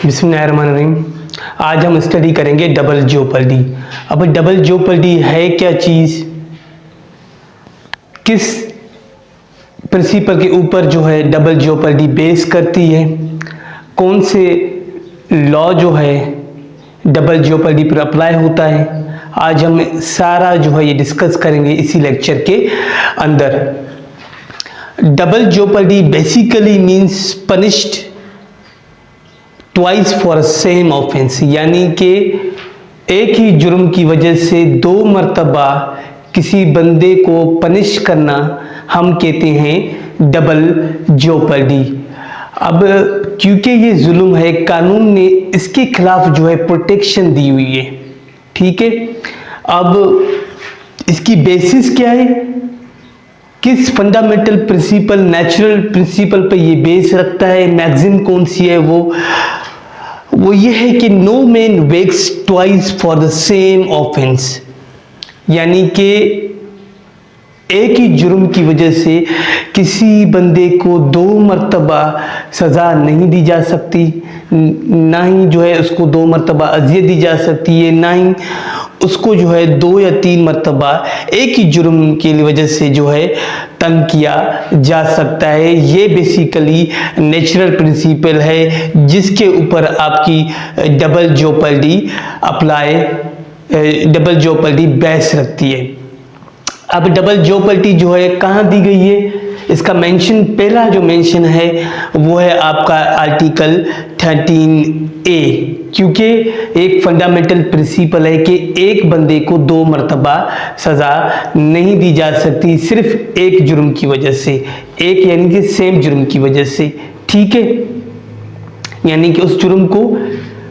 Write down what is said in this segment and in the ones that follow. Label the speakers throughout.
Speaker 1: बिस्मिल्लाहिर्रहमानिर्रहीम। आज हम स्टडी करेंगे डबल जेओपर्डी। अब डबल जेओपर्डी है क्या चीज़, किस प्रिंसिपल के ऊपर जो है डबल जेओपर्डी बेस करती है, कौन से लॉ जो है डबल जेओपर्डी पर अप्लाई होता है, आज हम सारा जो है ये डिस्कस करेंगे इसी लेक्चर के अंदर। Double jeopardy basically means punished twice for same offence, यानी कि एक ही जुर्म की वजह से दो मर्तबा किसी बंदे को पनिश करना हम कहते हैं डबल जेओपर्डी। अब क्योंकि ये जुल्म है, कानून ने इसके खिलाफ जो है प्रोटेक्शन दी हुई है, ठीक है। अब इसकी बेसिस क्या है, किस फंडामेंटल प्रिंसिपल, नेचुरल प्रिंसिपल पे ये बेस रखता है, मैक्सिम कौन सी है, वो ये है कि no man vex twice for the same offence, यानी कि एक ही जुर्म की वजह से किसी बंदे को दो मर्तबा सज़ा नहीं दी जा सकती, ना ही जो है उसको दो मर्तबा अज़ियत दी जा सकती है, ना ही उसको जो है दो या तीन मर्तबा एक ही जुर्म की वजह से जो है तंग किया जा सकता है। ये बेसिकली नेचुरल प्रिंसिपल है जिसके ऊपर आपकी double Jeopardy double Jeopardy base रखती है। अब डबल जेओपर्डी जो है कहाँ दी गई है, इसका मेंशन, पहला जो मेंशन है वो है आपका आर्टिकल 13A, क्योंकि एक फंडामेंटल प्रिंसिपल है कि एक बंदे को दो मर्तबा सज़ा नहीं दी जा सकती सिर्फ एक जुर्म की वजह से, एक यानी कि सेम जुर्म की वजह से, ठीक है। यानी कि उस जुर्म को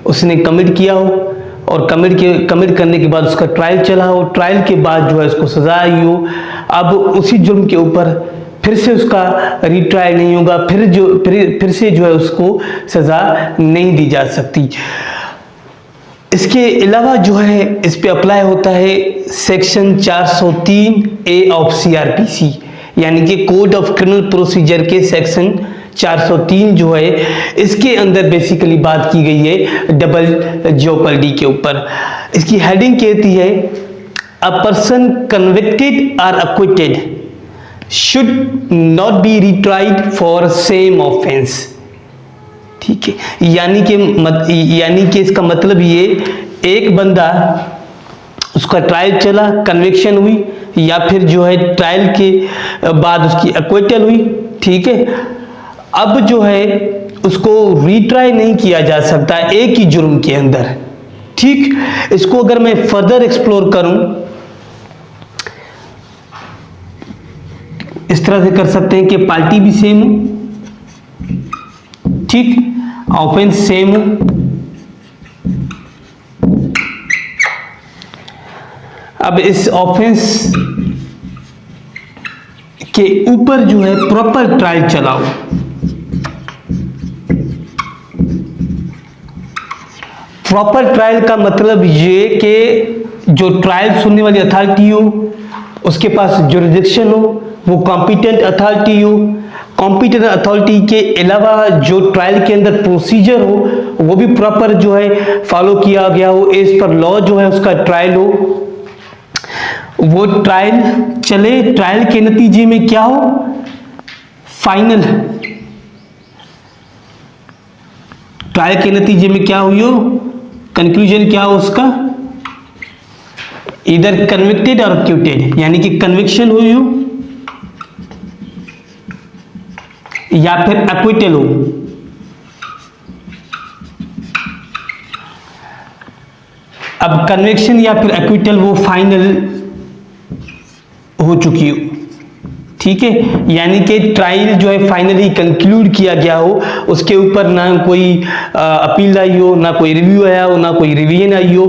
Speaker 1: उसने कमिट किया हो और कमिट करने के बाद उसका ट्रायल चला हो, ट्रायल के बाद जो है उसको सज़ा आई हो, अब उसी जुर्म के ऊपर फिर से उसका रीट्रायल नहीं होगा, फिर से जो है उसको सज़ा नहीं दी जा सकती। इसके अलावा जो है इस पे अप्लाई होता है सेक्शन 403A ऑफ CRPC, यानी कि कोड ऑफ क्रिमिनल प्रोसीजर के सेक्शन 403 जो है इसके अंदर बेसिकली बात की गई है डबल जेओपर्डी के ऊपर। इसकी हेडिंग कहती है अ पर्सन कन्विक्टेड और acquitted should not be retried for same offence, ठीक है। यानी कि इसका मतलब ये, एक बंदा उसका ट्रायल चला, कन्विक्शन हुई, या फिर जो है ट्रायल के बाद उसकी एक्विटल हुई, ठीक है। अब जो है उसको रीट्राई नहीं किया जा सकता एक ही जुर्म के अंदर, ठीक। इसको अगर मैं फर्दर एक्सप्लोर करूं, इस तरह से कर सकते हैं कि पार्टी भी सेम हो, ठीक, ऑफेंस सेम हो, अब इस ऑफेंस के ऊपर जो है प्रॉपर ट्रायल चलाओ। प्रॉपर ट्रायल का मतलब ये कि जो ट्रायल सुनने वाली अथॉरिटी हो उसके पास जुरिडिक्शन हो, वो कॉम्पिटेंट अथॉरिटी हो, कॉम्पिटेंट अथॉरिटी के अलावा जो ट्रायल के अंदर प्रोसीजर हो वो भी प्रॉपर जो है फॉलो किया गया हो, एज पर लॉ जो है उसका ट्रायल हो, वो ट्रायल चले, ट्रायल के नतीजे में क्या हो, फाइनल ट्रायल के नतीजे में क्या हुई हो, कंक्लूजन क्या हो उसका, इधर कन्विक्टेड और एक्यूटेड, यानी कि कन्विक्शन हुई हो या फिर एक्विटल हो। अब कन्विक्शन या फिर एक्विटल वो फाइनल हो चुकी हो, ठीक है। यानी कि ट्रायल जो है फाइनली कंक्लूड किया गया हो, उसके ऊपर ना कोई अपील आई हो, ना कोई रिव्यू आया हो, ना कोई रिवीजन आई हो,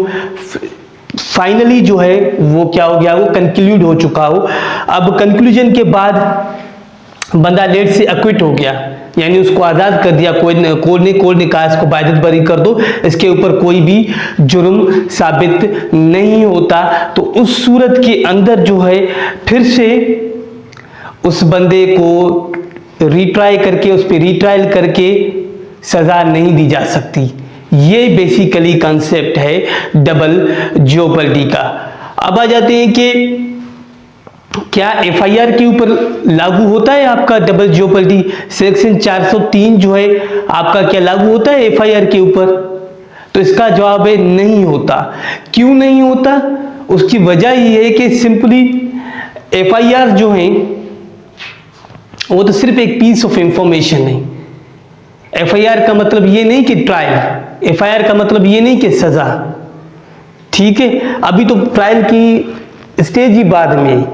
Speaker 1: फाइनली जो है वो क्या हो गया, वो कंक्लूड हो चुका हो। अब कंक्लूजन के बाद बंदा लेट से एक्विट हो गया, यानी उसको आज़ाद कर दिया, कोर्ट ने कहा इसको बाइज्जत बरी कर दो, इसके ऊपर कोई भी जुर्म साबित नहीं होता, तो उस सूरत के अंदर जो है फिर से उस बंदे को रीट्राई करके, उस पर रीट्रायल करके सज़ा नहीं दी जा सकती। ये बेसिकली कॉन्सेप्ट है डबल ज्योपर्डी का। अब आ जाते हैं कि क्या एफआईआर के ऊपर लागू होता है आपका डबल ज्योपर्डी। सेक्शन 403 जो है आपका क्या लागू होता है एफआईआर के ऊपर? तो इसका जवाब है नहीं होता। क्यों नहीं होता? उसकी वजह ये है कि सिंपली एफआईआर जो है वो तो सिर्फ एक पीस ऑफ इंफॉर्मेशन है। एफआईआर का मतलब ये नहीं कि ट्रायल, एफआईआर का मतलब ये नहीं कि सजा, ठीक है। अभी तो ट्रायल की स्टेज ही बाद में,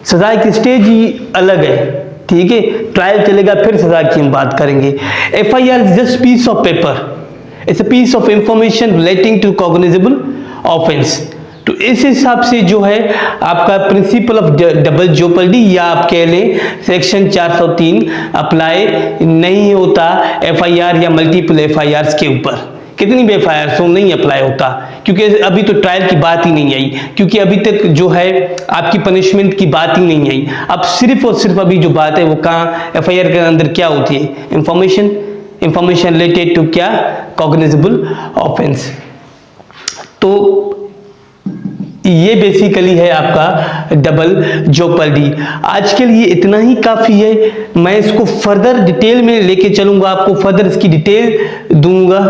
Speaker 1: सजा की स्टेज ही अलग है, ठीक है। ट्रायल चलेगा फिर सजा की हम बात करेंगे। FIR is just piece of paper, it's a piece of information relating to cognizable offence. तो इस हिसाब से जो है आपका प्रिंसिपल ऑफ डबल ज्योपर्डी या आप कह लें सेक्शन 403 अप्लाई नहीं होता एफआईआर या मल्टीपल एफआईआर के ऊपर। कितनी भी एफआईआर हो नहीं अप्लाई होता, क्योंकि अभी तो ट्रायल की बात ही नहीं आई, क्योंकि अभी तक जो है आपकी पनिशमेंट की बात ही नहीं आई। अब सिर्फ और सिर्फ अभी जो बात है वो कहाँ एफआईआर के अंदर क्या होती है? इंफॉर्मेशन रिलेटेड टू क्या? Cognizable offence. तो ये बेसिकली है आपका डबल ज्योपर्डी। आज के लिए इतना ही काफी है। मैं इसको फर्दर डिटेल में लेके चलूंगा, आपको फर्दर इसकी डिटेल दूंगा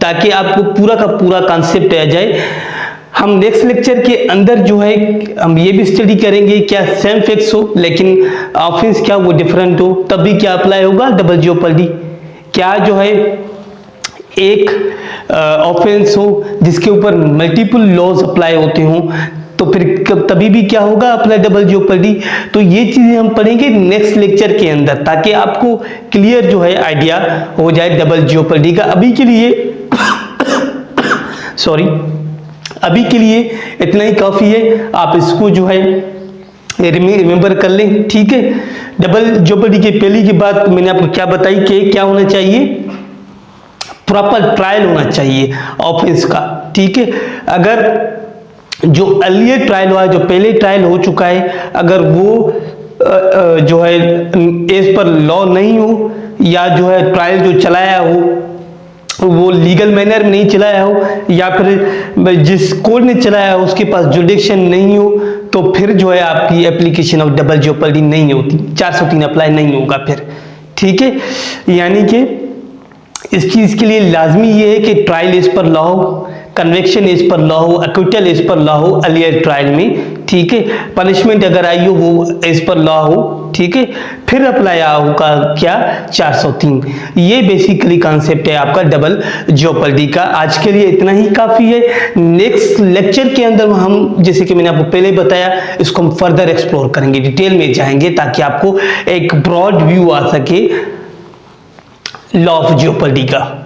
Speaker 1: ताकि आपको पूरा का पूरा कॉन्सेप्ट आ जाए। हम नेक्स्ट लेक्चर के अंदर जो है हम ये भी स्टडी करेंगे क्या सेम फैक्ट्स हो लेकिन ऑफेंस क्या वो डिफरेंट हो, तब भी क्या अप्लाई होगा डबल ज्योपर्डी। क्या जो है एक ऑफेंस हो जिसके ऊपर मल्टीपल लॉज अप्लाई होते हों, तो फिर तभी भी क्या होगा अप्लाई डबल ज्योपर्डी। तो ये चीजें हम पढ़ेंगे नेक्स्ट लेक्चर के अंदर ताकि आपको क्लियर जो है आइडिया हो जाए डबल ज्योपर्डी का। अभी के लिए सॉरी, अभी के लिए इतना ही काफी है। आप इसको जो है रिमेंबर कर लें, ठीक है। डबल ज्योपर्डी के पहली की बात मैंने आपको क्या बताई कि क्या होना चाहिए? प्रॉपर ट्रायल होना चाहिए ऑफेंस का, ठीक है। अगर जो अर्लियर ट्रायल हुआ है, जो पहले ट्रायल हो चुका है, अगर वो जो है एज पर लॉ नहीं हो या जो है ट्रायल जो चलाया हो वो लीगल मैनर में नहीं चलाया हो या फिर जिस कोर्ट ने चलाया हो उसके पास जुडिक्शन नहीं हो, तो फिर जो है आपकी एप्लीकेशन ऑफ डबल ज्योपर्डी नहीं होती, 403 अप्लाई नहीं होगा फिर, ठीक है। यानी कि इस चीज के लिए लाजमी ये है कि ट्रायल एज पर लॉ हो, कन्विक्शन एज पर लॉ हो, अक्विटल एज पर लॉ हो अर्लियर ट्रायल में, ठीक है। पनिशमेंट अगर आई हो वो एज पर लॉ हो, ठीक है। फिर अप्लाई होगा क्या 403। ये बेसिकली कॉन्सेप्ट है आपका डबल ज्योपर्डी का। आज के लिए इतना ही काफी है। नेक्स्ट लेक्चर के अंदर हम, जैसे कि मैंने आपको पहले बताया, इसको हम फर्दर एक्सप्लोर करेंगे, डिटेल में जाएंगे ताकि आपको एक ब्रॉड व्यू आ सके लॉ ऑफ ज्योपर्डी का।